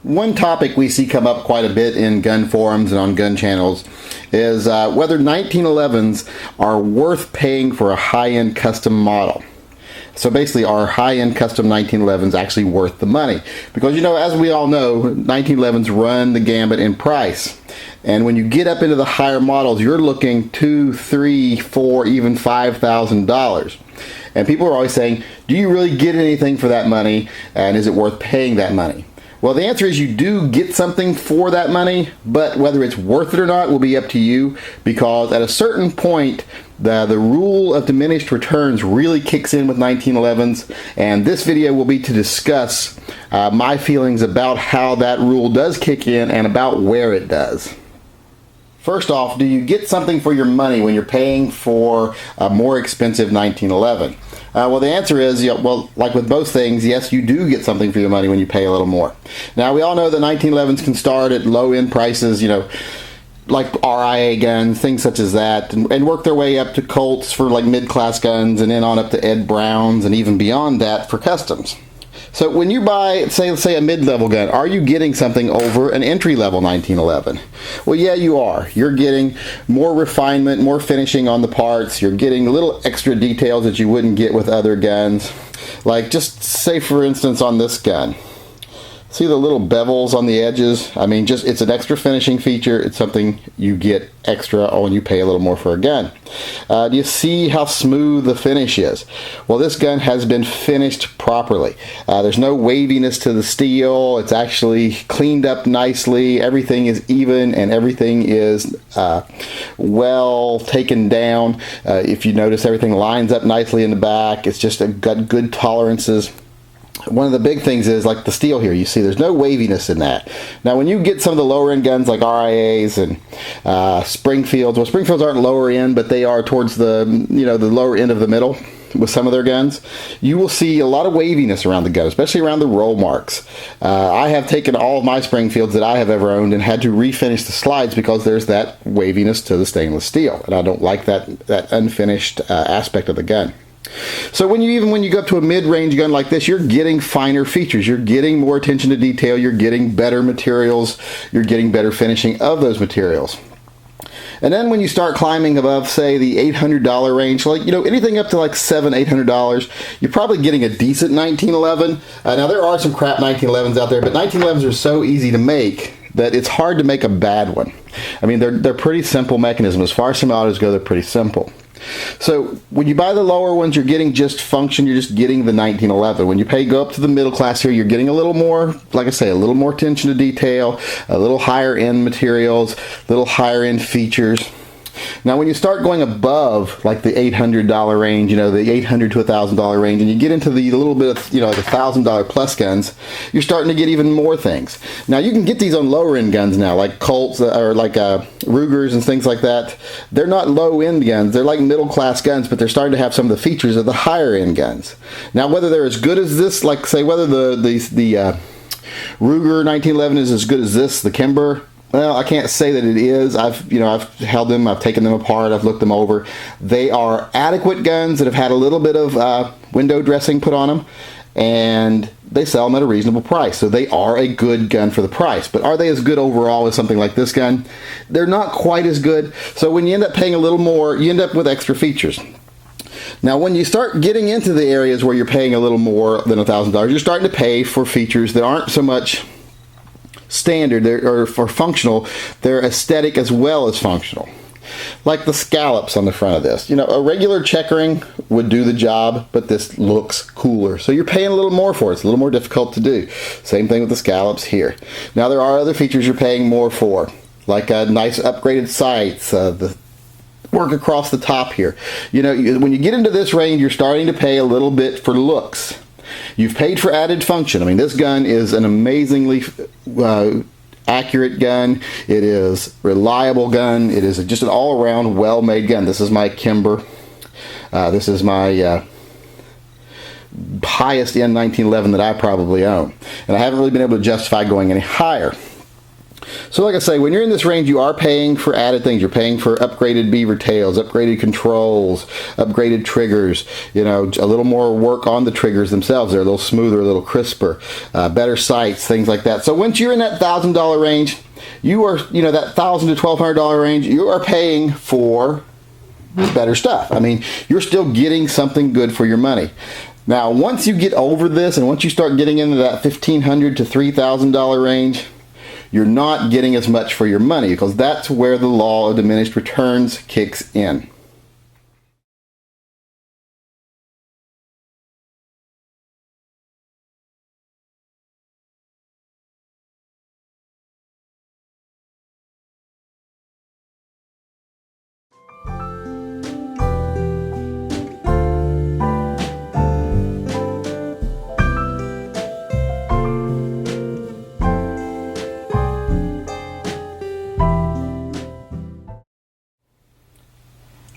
One topic we see come up quite a bit in gun forums and on gun channels is whether 1911s are worth paying for a high-end custom model. So basically, are high-end custom 1911s actually worth the money? Because, you know, as we all know, 1911s run the gambit in price. And when you get up into the higher models, you're looking $2,000, $3,000, $4,000, even $5,000. And people are always saying, do you really get anything for that money? And is it worth paying that money? Well, the answer is you do get something for that money, but whether it's worth it or not will be up to you, because at a certain point, the rule of diminished returns really kicks in with 1911s, and this video will be to discuss my feelings about how that rule does kick in and about where it does. First off, do you get something for your money when you're paying for a more expensive 1911? Well, the answer is, well, like with most things, yes, you do get something for your money when you pay a little more. Now, we all know that 1911s can start at low-end prices, you know, like RIA guns, things such as that, and work their way up to Colts for like mid-class guns, and then on up to Ed Browns, and even beyond that for customs. So when you buy, say a mid-level gun, are you getting something over an entry-level 1911? Well, yeah, you are. You're getting more refinement, more finishing on the parts. You're getting little extra details that you wouldn't get with other guns. Like, just say, for instance, on this gun. See the little bevels on the edges? I mean, just it's an extra finishing feature. It's something you get extra when you pay a little more for a gun. Do you see how smooth the finish is? Well, this gun has been finished properly. There's no waviness to the steel. It's actually cleaned up nicely. Everything is even and everything is well taken down. If you notice, everything lines up nicely in the back. It's just got good tolerances. One of the big things is like the steel here. You see there's no waviness in that. Now when you get some of the lower end guns like RIAs and Springfields, well, Springfields aren't lower end, but they are towards the, you know, the lower end of the middle with some of their guns, you will see a lot of waviness around the gun, especially around the roll marks. I have taken all of my Springfields that I have ever owned and had to refinish the slides because there's that waviness to the stainless steel, and I don't like that unfinished aspect of the gun. So when you go up to a mid-range gun like this, you're getting finer features. You're getting more attention to detail. You're getting better materials. You're getting better finishing of those materials. And then when you start climbing above, say, the $800 range, like, you know, anything up to like $700, $800, you're probably getting a decent 1911. Now, there are some crap 1911s out there, but 1911s are so easy to make that it's hard to make a bad one. I mean, they're pretty simple mechanisms. As far as semi-autos go, they're pretty simple. So when you buy the lower ones, you're getting just function. You're just getting the 1911. When you go up to the middle class here, you're getting a little more, like I say, a little more attention to detail, a little higher end materials, a little higher end features. Now, when you start going above like the $800 range, you know, the $800 to $1,000 range, and you get into the little bit of, you know, the $1,000 plus guns, you're starting to get even more things. Now, you can get these on lower end guns now, like Colts or like Rugers and things like that. They're not low end guns. They're like middle class guns, but they're starting to have some of the features of the higher end guns. Now, whether they're as good as this, like say whether the Ruger 1911 is as good as this, the Kimber, well, I can't say that it is. I've held them, I've taken them apart, I've looked them over. They are adequate guns that have had a little bit of window dressing put on them, and they sell them at a reasonable price. So they are a good gun for the price. But are they as good overall as something like this gun? They're not quite as good. So when you end up paying a little more, you end up with extra features. Now, when you start getting into the areas where you're paying a little more than $1,000, you're starting to pay for features that aren't so much standard or for functional. They're aesthetic as well as functional, like the scallops on the front of this. You know, a regular checkering would do the job, but this looks cooler, so you're paying a little more for it. It's a little more difficult to do. Same thing with the scallops here. Now, there are other features you're paying more for, like nice upgraded sights, the work across the top here. You know, when you get into this range, you're starting to pay a little bit for looks. You've paid for added function. I mean, this gun is an amazingly accurate gun. It is reliable gun. It is just an all-around well-made gun. This is my Kimber. This is my highest end 1911 that I probably own, and I haven't really been able to justify going any higher. So like I say, when you're in this range, you are paying for added things. You're paying for upgraded beaver tails, upgraded controls, upgraded triggers, a little more work on the triggers themselves. They're a little smoother, a little crisper, better sights, things like that. So once you're in that $1,000 range, you are, that $1,000 to $1,200 range, you are paying for better stuff. I mean, you're still getting something good for your money. Now, once you get over this and once you start getting into that $1,500 to $3,000 range, you're not getting as much for your money, because that's where the law of diminished returns kicks in.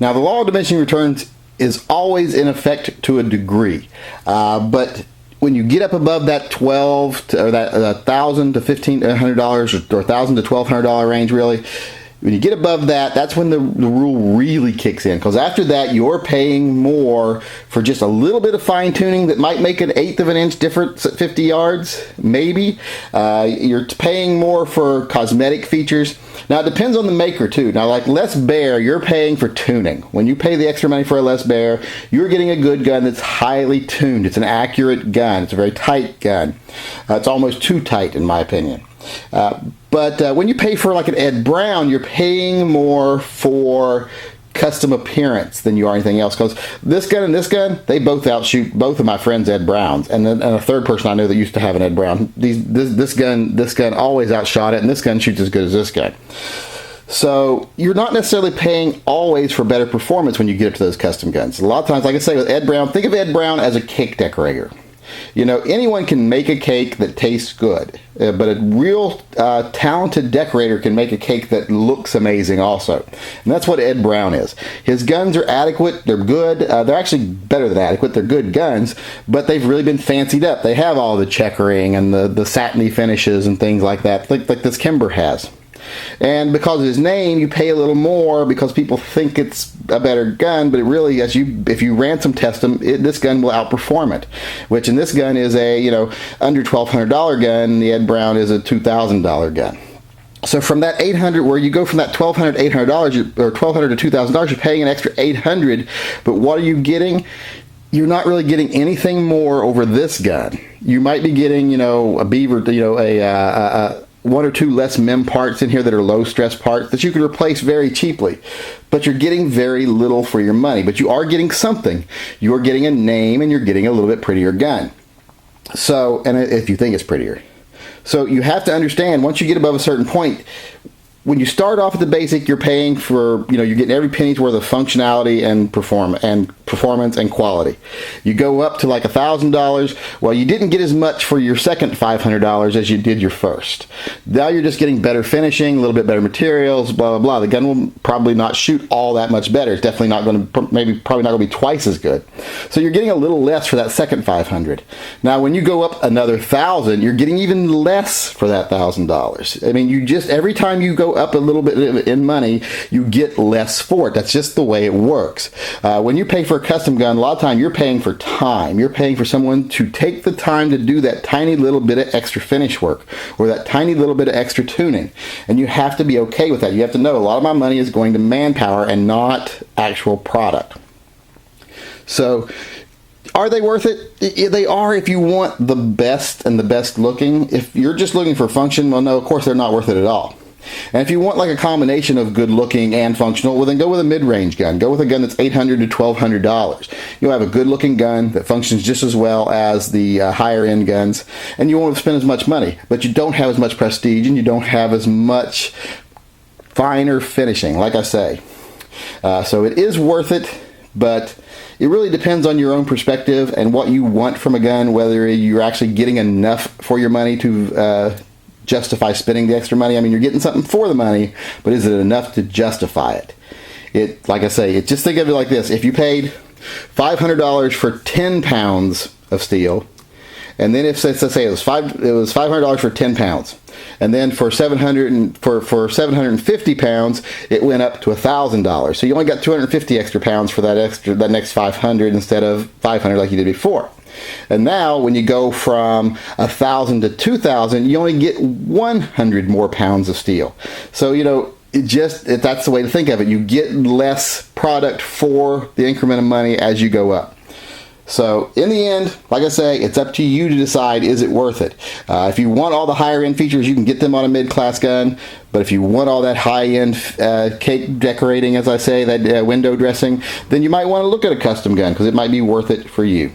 Now, the law of diminishing returns is always in effect to a degree, but when you get up above that $1,000 to $1,500 or $1,000 to $1,200 range, really, when you get above that, that's when the rule really kicks in, because after that, you're paying more for just a little bit of fine tuning that might make an eighth of an inch difference at 50 yards, maybe. You're paying more for cosmetic features. Now, it depends on the maker, too. Now, like Les Bear, you're paying for tuning. When you pay the extra money for a Les Bear, you're getting a good gun that's highly tuned. It's an accurate gun. It's a very tight gun. It's almost too tight, in my opinion. But when you pay for like an Ed Brown, you're paying more for custom appearance than you are anything else, because this gun and this gun, they both outshoot both of my friends' Ed Browns, and then a third person I know that used to have an Ed Brown. This gun always outshot it, and this gun shoots as good as this gun. So you're not necessarily paying always for better performance when you get up to those custom guns. A lot of times, like I say with Ed Brown, think of Ed Brown as a cake decorator. Anyone can make a cake that tastes good, but a real talented decorator can make a cake that looks amazing also. And that's what Ed Brown is. His guns are adequate. They're good. They're actually better than adequate. They're good guns, but they've really been fancied up. They have all the checkering and the satiny finishes and things like that, like this Kimber has. And because of his name, you pay a little more because people think it's a better gun, but it really, if you ransom test them, this gun will outperform it. Which in this gun is a under $1,200 gun. The Ed Brown is a $2,000 gun. So from that $800, where you go from that $1,200 to $800 or $1,200 to $2,000, you're paying an extra $800. But what are you getting? You're not really getting anything more over this gun. You might be getting, a beaver, one or two less mem parts in here that are low stress parts that you can replace very cheaply, but you're getting very little for your money. But you are getting something. You're getting a name, and you're getting a little bit prettier gun. So, and if you think it's prettier. So you have to understand, once you get above a certain point, when you start off at the basic, you're paying for, you're getting every penny's worth of functionality and performance and quality. You go up to like $1,000. Well, you didn't get as much for your second $500 as you did your first. Now you're just getting better finishing, a little bit better materials, blah, blah, blah. The gun will probably not shoot all that much better. It's definitely not going to, probably not going to be twice as good. So you're getting a little less for that second $500. Now, when you go up another $1,000, you're getting even less for that $1,000. I mean, every time you go up a little bit in money, you get less for it. That's just the way it works. When you pay for a custom gun, a lot of time you're paying for time. You're paying for someone to take the time to do that tiny little bit of extra finish work or that tiny little bit of extra tuning. And you have to be okay with that. You have to know a lot of my money is going to manpower and not actual product. So are they worth it? They are if you want the best and the best looking. If you're just looking for function, well, no, of course they're not worth it at all. And if you want like a combination of good looking and functional, well then go with a mid-range gun. Go with a gun that's $800 to $1,200. You'll have a good looking gun that functions just as well as the higher end guns, and you won't spend as much money, but you don't have as much prestige and you don't have as much finer finishing, like I say. So it is worth it, but it really depends on your own perspective and what you want from a gun, whether you're actually getting enough for your money to justify spending the extra money. I mean, you're getting something for the money, but is it enough to justify it? Like I say, just think of it like this. If you paid $500 for 10 pounds of steel, and then if, let's say it was $500 for 10 pounds, And then for 750 pounds, it went up to $1,000. So you only got 250 extra pounds for that next 500 instead of 500 like you did before. And now when you go from 1,000 to 2,000, you only get 100 more pounds of steel. So, you know, that's the way to think of it. You get less product for the increment of money as you go up. So in the end, like I say, it's up to you to decide, is it worth it? If you want all the higher end features, you can get them on a mid-class gun. But if you want all that high-end cake decorating, as I say, that window dressing, then you might want to look at a custom gun because it might be worth it for you.